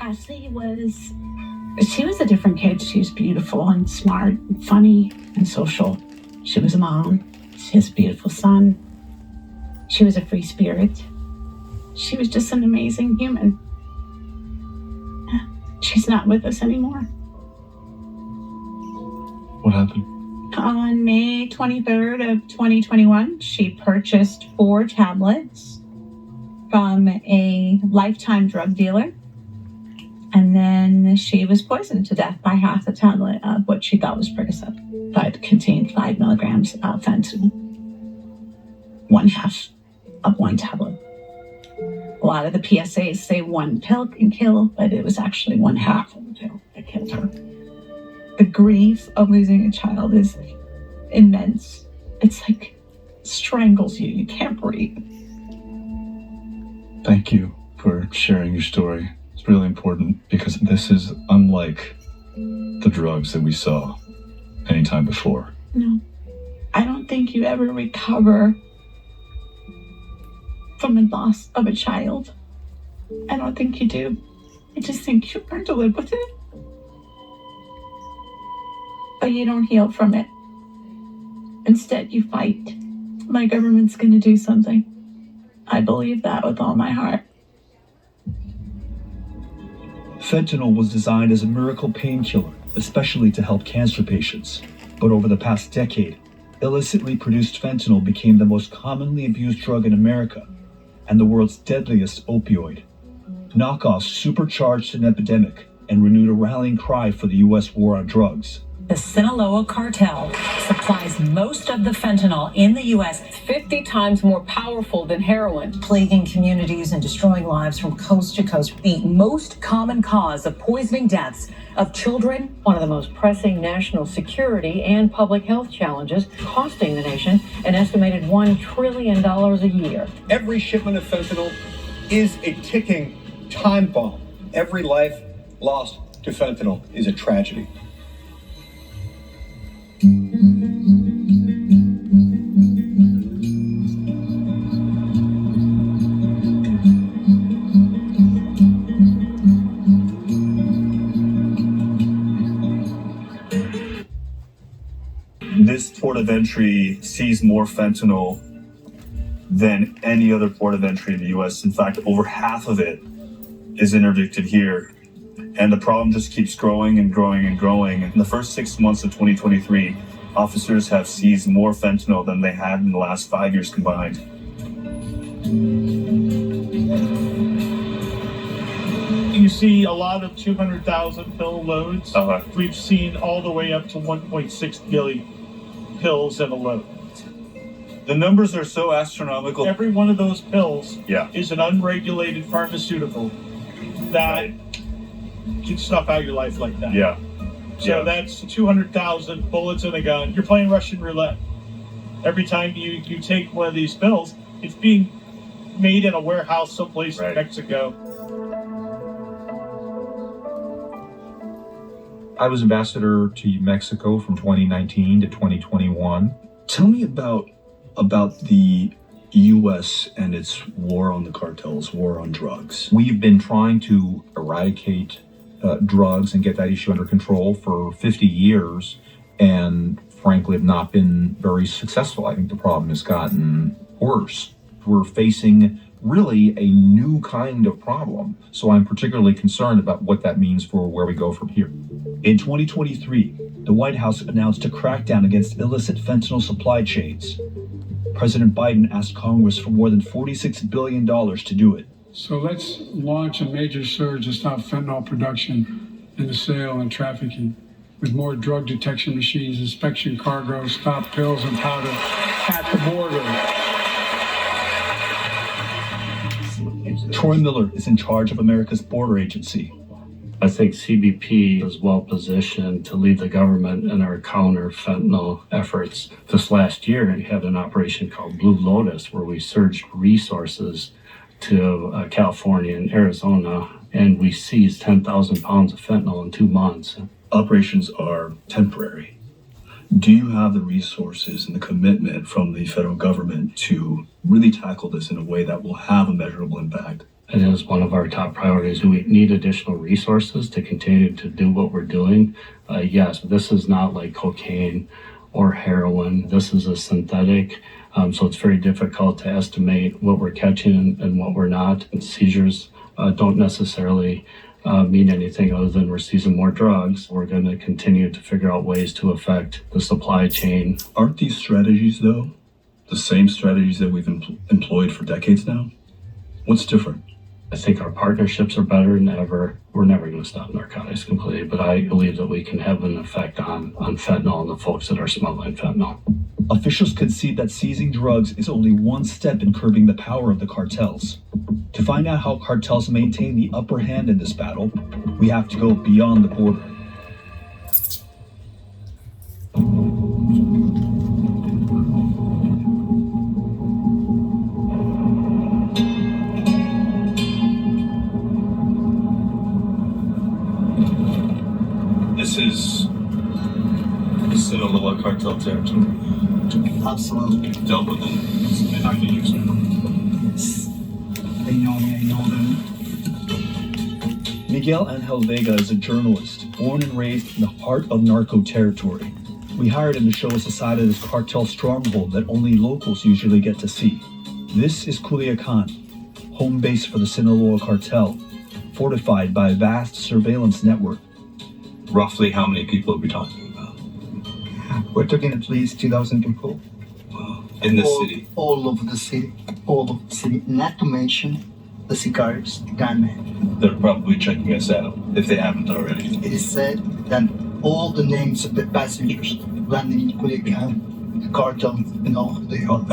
Ashley she was a different kid. She was beautiful and smart and funny and social. She was a mom. She has a beautiful son. She was a free spirit. She was just an amazing human. She's not with us anymore. What happened? On May 23rd of 2021, she purchased 4 tablets from a lifetime drug dealer. And then she was poisoned to death by half a tablet of what she thought was Percocet, but contained 5 milligrams of fentanyl. 1/2 of 1 tablet. A lot of the PSAs say 1 pill can kill, but it was actually 1/2 of the pill that killed her. The grief of losing a child is immense. It's like strangles you. You can't breathe. Thank you for sharing your story. It's really important because this is unlike the drugs that we saw anytime before. No, I don't think you ever recover from the loss of a child. I don't think you do. I just think you learn to live with it. But you don't heal from it. Instead, you fight. My government's going to do something. I believe that with all my heart. Fentanyl was designed as a miracle painkiller, especially to help cancer patients. But over the past decade, illicitly produced fentanyl became the most commonly abused drug in America and the world's deadliest opioid. Knockoffs supercharged an epidemic and renewed a rallying cry for the U.S. war on drugs. The Sinaloa cartel supplies most of the fentanyl in the U.S. 50 times more powerful than heroin. Plaguing communities and destroying lives from coast to coast. The most common cause of poisoning deaths of children, one of the most pressing national security and public health challenges, costing the nation an estimated $1 trillion a year. Every shipment of fentanyl is a ticking time bomb. Every life lost to fentanyl is a tragedy. This port of entry sees more fentanyl than any other port of entry in the U.S. In fact, over half of it is interdicted here. And the problem just keeps growing and growing and growing. In the first 6 months of 2023, officers have seized more fentanyl than they had in the last 5 years combined. You see a lot of 200,000 pill loads. Uh-huh. We've seen all the way up to 1.6 billion pills in a load. The numbers are so astronomical. Every one of those pills Yeah. is an unregulated pharmaceutical that can snuff out your life like that. Yeah. So that's 200,000 bullets in a gun. You're playing Russian roulette. Every time you take one of these pills, it's being made in a warehouse someplace in Mexico. I was ambassador to Mexico from 2019 to 2021. Tell me about the U.S. and its war on the cartels, war on drugs. We've been trying to eradicate drugs and get that issue under control for 50 years, and frankly have not been very successful. I think the problem has gotten worse. We're facing really a new kind of problem, so I'm particularly concerned about what that means for where we go from here. In 2023, the White House announced a crackdown against illicit fentanyl supply chains. President Biden asked Congress for more than $46 billion to do it. So let's launch a major surge to stop fentanyl production and the sale and trafficking, with more drug detection machines, inspection cargoes, stop pills and powder at the border. Troy Miller is in charge of America's border agency. I think CBP is well positioned to lead the government in our counter fentanyl efforts. This last year, we had an operation called Blue Lotus, where we surged resources to California and Arizona, and we seized 10,000 pounds of fentanyl in 2 months. Operations are temporary. Do you have the resources and the commitment from the federal government to really tackle this in a way that will have a measurable impact? It is one of our top priorities. We need additional resources to continue to do what we're doing. Yes, this is not like cocaine or heroin. This is a synthetic, so it's very difficult to estimate what we're catching and what we're not. And seizures don't necessarily mean anything other than we're seizing more drugs. We're going to continue to figure out ways to affect the supply chain. Aren't these strategies, though, the same strategies that we've employed for decades now? What's different? I think our partnerships are better than ever. We're never going to stop narcotics completely, but I believe that we can have an effect on fentanyl and the folks that are smuggling fentanyl. Officials concede that seizing drugs is only one step in curbing the power of the cartels. To find out how cartels maintain the upper hand in this battle, we have to go beyond the border. This is Sinaloa cartel territory. Absolutely. Dealt with it many years ago. Yes. They know me, I know them. Miguel Angel Vega is a journalist, born and raised in the heart of narco territory. We hired him to show us a side of this cartel stronghold that only locals usually get to see. This is Culiacan, home base for the Sinaloa cartel, fortified by a vast surveillance network. Roughly how many people are we talking about? We're talking at least 2,000 people. Wow. In the city? All over the city. All over the city. Not to mention the cigars, the gunmen. They're probably checking us out, if they haven't already. It is said that all the names of the passengers landing in Culiacan, the cartel, and all they are.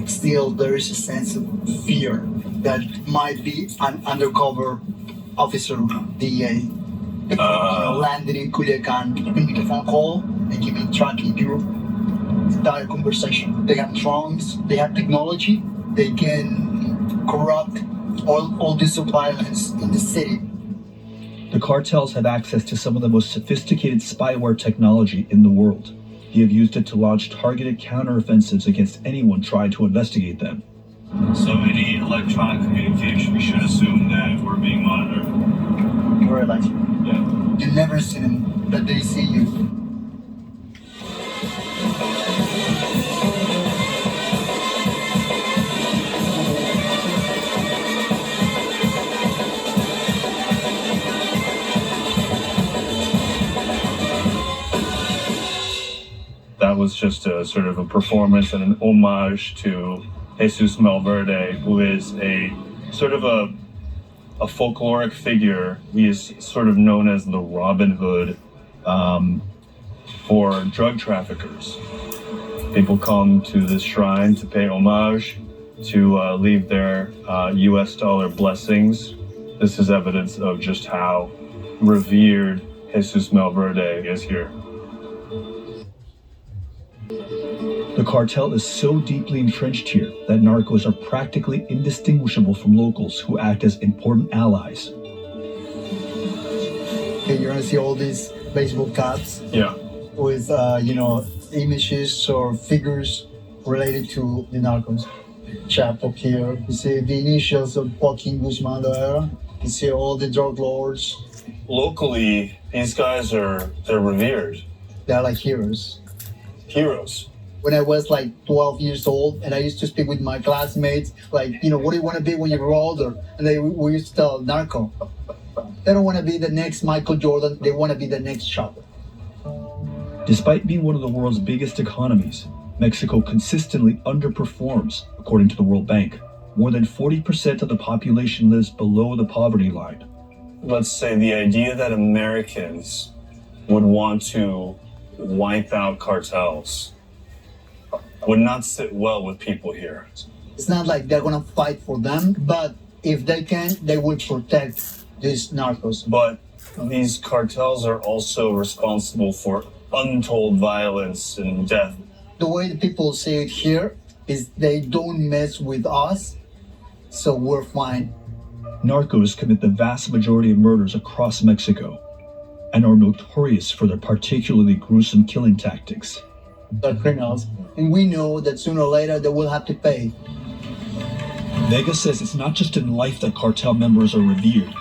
Still, there is a sense of fear that might be an undercover officer, DA, landed in Culiacan, and make a phone call, and give me tracking your entire conversation. They have drones, they have technology, they can corrupt all the surveillance in the city. The cartels have access to some of the most sophisticated spyware technology in the world. They have used it to launch targeted counteroffensives against anyone trying to investigate them. So any electronic communication, we should assume that we're being monitored. Correct. Yeah. You never see them, but they see you. That was just a sort of a performance and an homage to Jesus Malverde, who is a sort of a folkloric figure. He is sort of known as the Robin Hood for drug traffickers. People come to this shrine to pay homage, to leave their US dollar blessings. This is evidence of just how revered Jesus Malverde is here. The cartel is so deeply entrenched here that narcos are practically indistinguishable from locals who act as important allies. Okay, you're gonna see all these baseball caps. Yeah. With images or figures related to the narcos. Chapo here. You see the initials of Joaquin Guzman there. You see all the drug lords. Locally, these guys they're revered. They're like heroes. Heroes. When I was like 12 years old, and I used to speak with my classmates, like, what do you want to be when you grow older? And we used to tell narco. They don't want to be the next Michael Jordan. They want to be the next Chapo. Despite being one of the world's biggest economies, Mexico consistently underperforms, according to the World Bank. More than 40% of the population lives below the poverty line. Let's say the idea that Americans would want to wipe out cartels would not sit well with people here. It's not like they're gonna fight for them, but if they can, they will protect these narcos. But these cartels are also responsible for untold violence and death. The way the people say it here is they don't mess with us, so we're fine. Narcos commit the vast majority of murders across Mexico and are notorious for their particularly gruesome killing tactics. They're criminals, and we know that sooner or later they will have to pay. Vega says it's not just in life that cartel members are revered,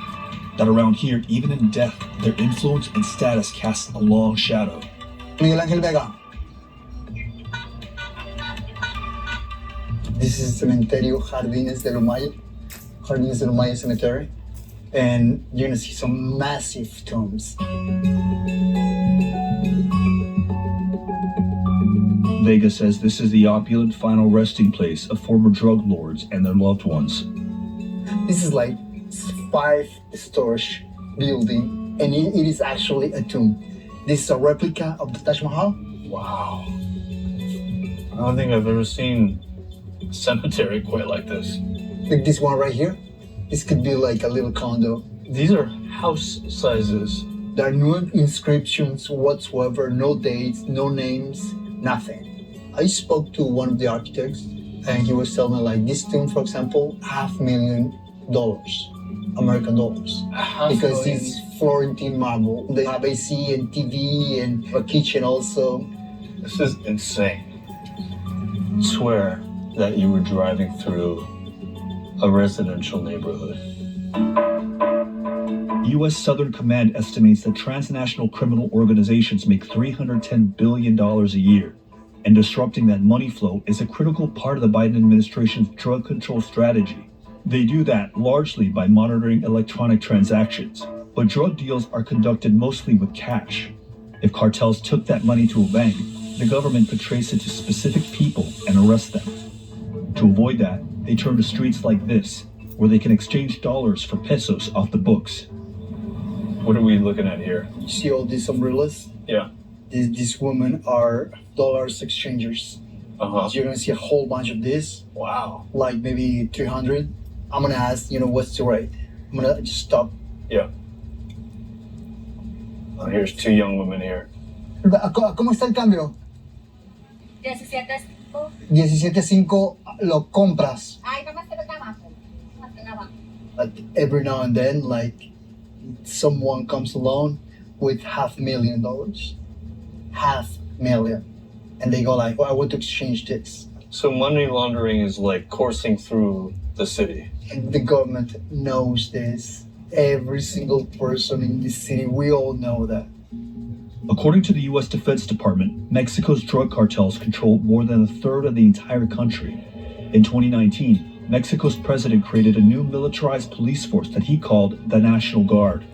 that around here, even in death, their influence and status casts a long shadow. Miguel Ángel Vega. This is Cementerio Jardines de Lumaya. Jardines de Lumaya Cemetery. And you're gonna see some massive tombs. Vega says this is the opulent final resting place of former drug lords and their loved ones. This is like 5-story building, and it is actually a tomb. This is a replica of the Taj Mahal. Wow. I don't think I've ever seen a cemetery quite like this. Like this one right here. This could be like a little condo. These are house sizes. There are no inscriptions whatsoever, no dates, no names, nothing. I spoke to one of the architects, and he was telling me like this tomb, for example, $500,000 American dollars, because it's Florentine marble. They have AC and TV and a kitchen also. This is insane. I swear that you were driving through a residential neighborhood. U.S. Southern Command estimates that transnational criminal organizations make $310 billion a year, and disrupting that money flow is a critical part of the Biden administration's drug control strategy. They do that largely by monitoring electronic transactions, but drug deals are conducted mostly with cash. If cartels took that money to a bank, the government could trace it to specific people and arrest them. To avoid that, they turn to streets like this, where they can exchange dollars for pesos off the books. What are we looking at here? You see all these umbrellas? Yeah. These women are dollars exchangers. Uh-huh. So you're gonna see a whole bunch of this. Wow. Like maybe 300. I'm gonna ask, what's the rate? I'm gonna just stop. Yeah. Oh, here's two young women here. ¿Cómo está el cambio? 17.5. 17.5 lo compras. Ay, no me se nada. But every now and then, like, someone comes along with $500,000. $500,000. And they go like, I want to exchange this. So money laundering is like coursing through the city. And the government knows this. Every single person in this city, we all know that. According to the U.S. Defense Department, Mexico's drug cartels control more than a third of the entire country. In 2019, Mexico's president created a new militarized police force that he called the National Guard.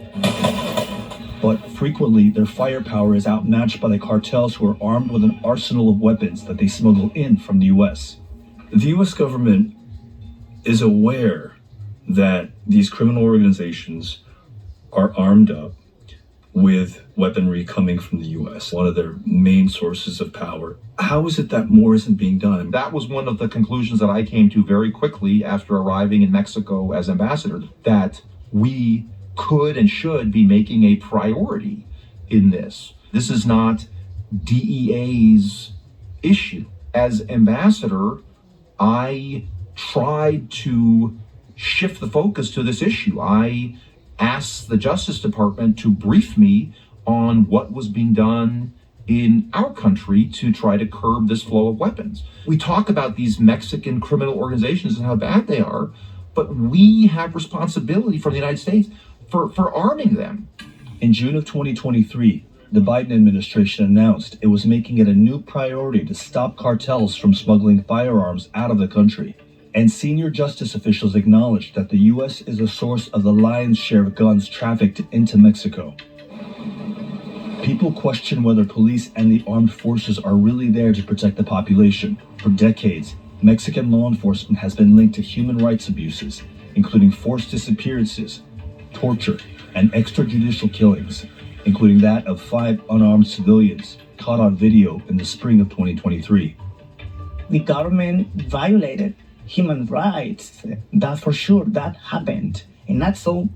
But frequently, their firepower is outmatched by the cartels, who are armed with an arsenal of weapons that they smuggle in from the U.S. The U.S. government is aware that these criminal organizations are armed up with weaponry coming from the U.S., one of their main sources of power. How is it that more isn't being done? That was one of the conclusions that I came to very quickly after arriving in Mexico as ambassador, that we could and should be making a priority in this. This is not DEA's issue. As ambassador, I tried to shift the focus to this issue. I asked the Justice Department to brief me on what was being done in our country to try to curb this flow of weapons. We talk about these Mexican criminal organizations and how bad they are, but we have responsibility from the United States for arming them. In June of 2023, the Biden administration announced it was making it a new priority to stop cartels from smuggling firearms out of the country. And senior justice officials acknowledged that the U.S. is a source of the lion's share of guns trafficked into Mexico. People question whether police and the armed forces are really there to protect the population. For decades, Mexican law enforcement has been linked to human rights abuses, including forced disappearances, torture, and extrajudicial killings, including that of 5 unarmed civilians caught on video in the spring of 2023. The government violated human rights. That for sure, that happened. And not so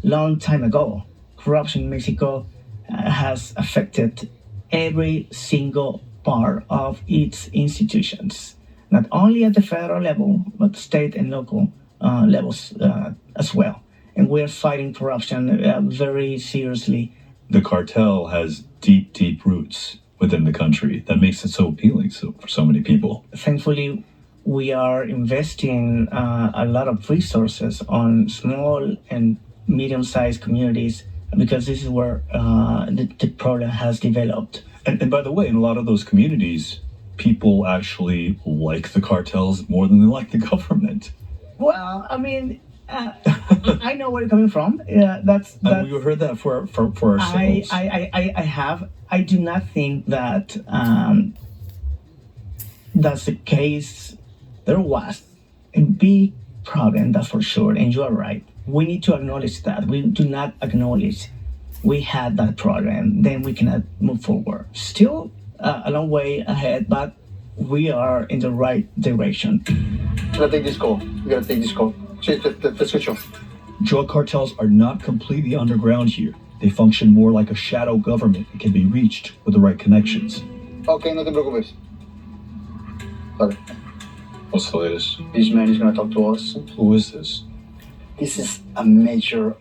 long time ago. Corruption in Mexico has affected every single part of its institutions, not only at the federal level, but state and local levels as well. And we're fighting corruption very seriously. The cartel has deep, deep roots within the country that makes it so appealing for so many people. Thankfully, we are investing a lot of resources on small and medium-sized communities because this is where the problem has developed. And by the way, in a lot of those communities, people actually like the cartels more than they like the government. Well, I mean, I know where you're coming from. Yeah, that's we heard that for ourselves. I have. I do not think that that's the case. There was a big problem, that's for sure, and you are right. We need to acknowledge that. We do not acknowledge we had that problem, then we cannot move forward. Still a long way ahead, but we are in the right direction. We gotta take this call. Let's switch off. Drug cartels are not completely underground here. They function more like a shadow government and can be reached with the right connections. Okay, no te preocupes. Vale. What's the latest? This man is gonna talk to us. Who is this? This is a major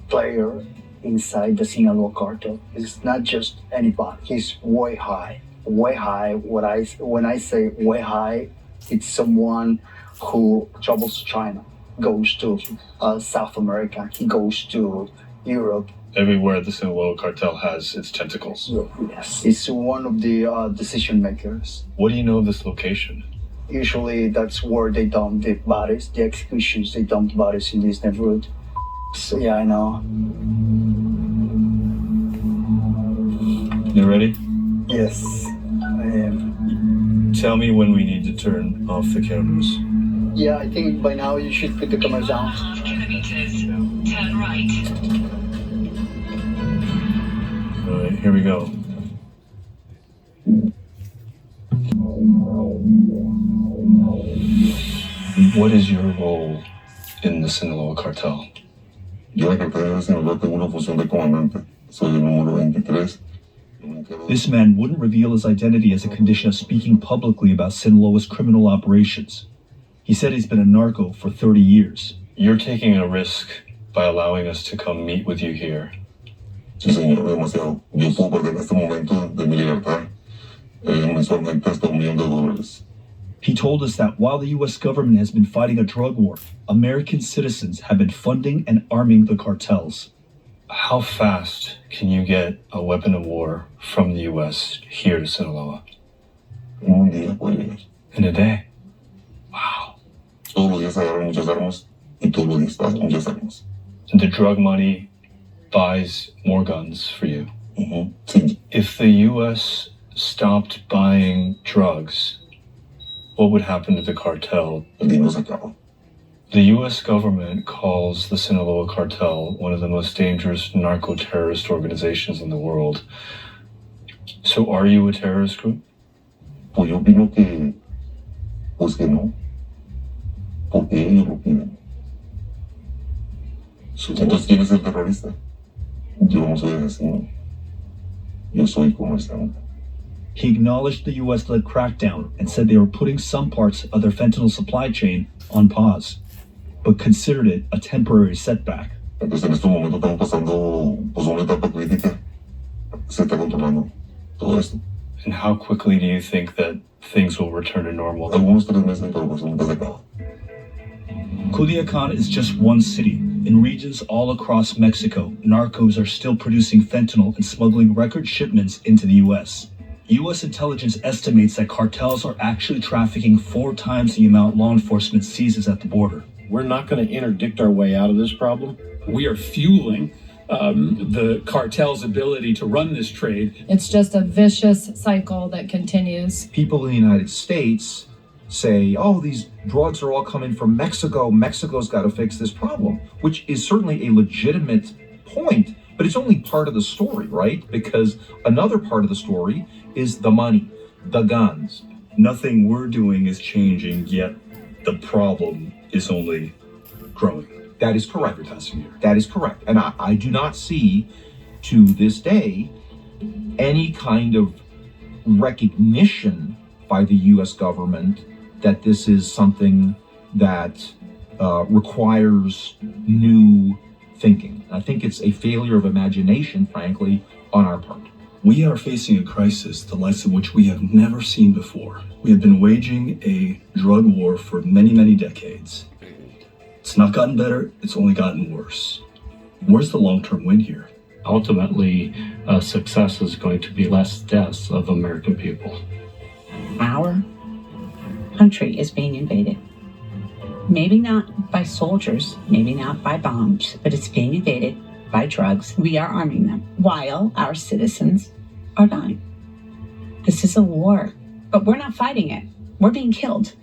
player inside the Sinaloa cartel. It's not just anybody. He's way high. Way high. When I say way high, it's someone who travels to China, goes to South America, he goes to Europe. Everywhere the Sinaloa cartel has its tentacles. Yes, he's one of the decision makers. What do you know of this location? Usually that's where they dump the bodies, the executions, they dump bodies in this neighborhood. So yeah, I know. You ready? Yes, I am. Tell me when we need to turn off the cameras. Yeah, I think by now you should put the cameras down. 5 kilometers, turn right. All right, here we go. What is your role in the Sinaloa cartel? Yo en la cartera de Sinaloa tengo una función de comandante. Soy el número 23. This man wouldn't reveal his identity as a condition of speaking publicly about Sinaloa's criminal operations. He said he's been a narco for 30 years. You're taking a risk by allowing us to come meet with you here. Sí, señor, demasiado. Yo puedo perder este momento de mi libertad mensualmente hasta $1 million. He told us that while the U.S. government has been fighting a drug war, American citizens have been funding and arming the cartels. How fast can you get a weapon of war from the U.S. here to Sinaloa? Un día puede llegar. In a day? Wow. Todos los días agarran muchas armas y todos los días pasan muchas armas. And the drug money buys more guns for you. Sí. If the U.S. stopped buying drugs, what would happen to the cartel? El dinero se acaba. The U.S. government calls the Sinaloa cartel one of the most dangerous narco-terrorist organizations in the world. So are you a terrorist group? Pues yo opino que, pues que no. Porque ellos lo piden. Entonces, ¿quién es el terrorista? Yo no soy asesino. Yo soy comerciante. He acknowledged the U.S.-led crackdown and said they were putting some parts of their fentanyl supply chain on pause, but considered it a temporary setback. Entonces, en estos momentos estamos pasando pues, una etapa crítica. Se está controlando todo esto. And how quickly do you think that things will return to normal? Algunos 3 meses, pero pues nunca se acaba. Culiacan is just one city. In regions all across Mexico, narcos are still producing fentanyl and smuggling record shipments into the U.S. U.S. intelligence estimates that cartels are actually trafficking 4 times the amount law enforcement seizes at the border. We're not going to interdict our way out of this problem. We are fueling the cartel's ability to run this trade. It's just a vicious cycle that continues. People in the United States say, oh, these drugs are all coming from Mexico. Mexico's got to fix this problem, which is certainly a legitimate point, but it's only part of the story, right? Because another part of the story is the money, the guns. Nothing we're doing is changing, yet the problem is only growing. That is correct. That is correct. And I do not see, to this day, any kind of recognition by the U.S. government that this is something that requires new thinking. I think it's a failure of imagination, frankly, on our part. We are facing a crisis the likes of which we have never seen before. We have been waging a drug war for many, many decades. It's not gotten better, it's only gotten worse. Where's the long-term win here? Ultimately, success is going to be less deaths of American people. Our country is being invaded. Maybe not by soldiers, maybe not by bombs, but it's being invaded by drugs. We are arming them while our citizens are dying. This is a war, but we're not fighting it. We're being killed.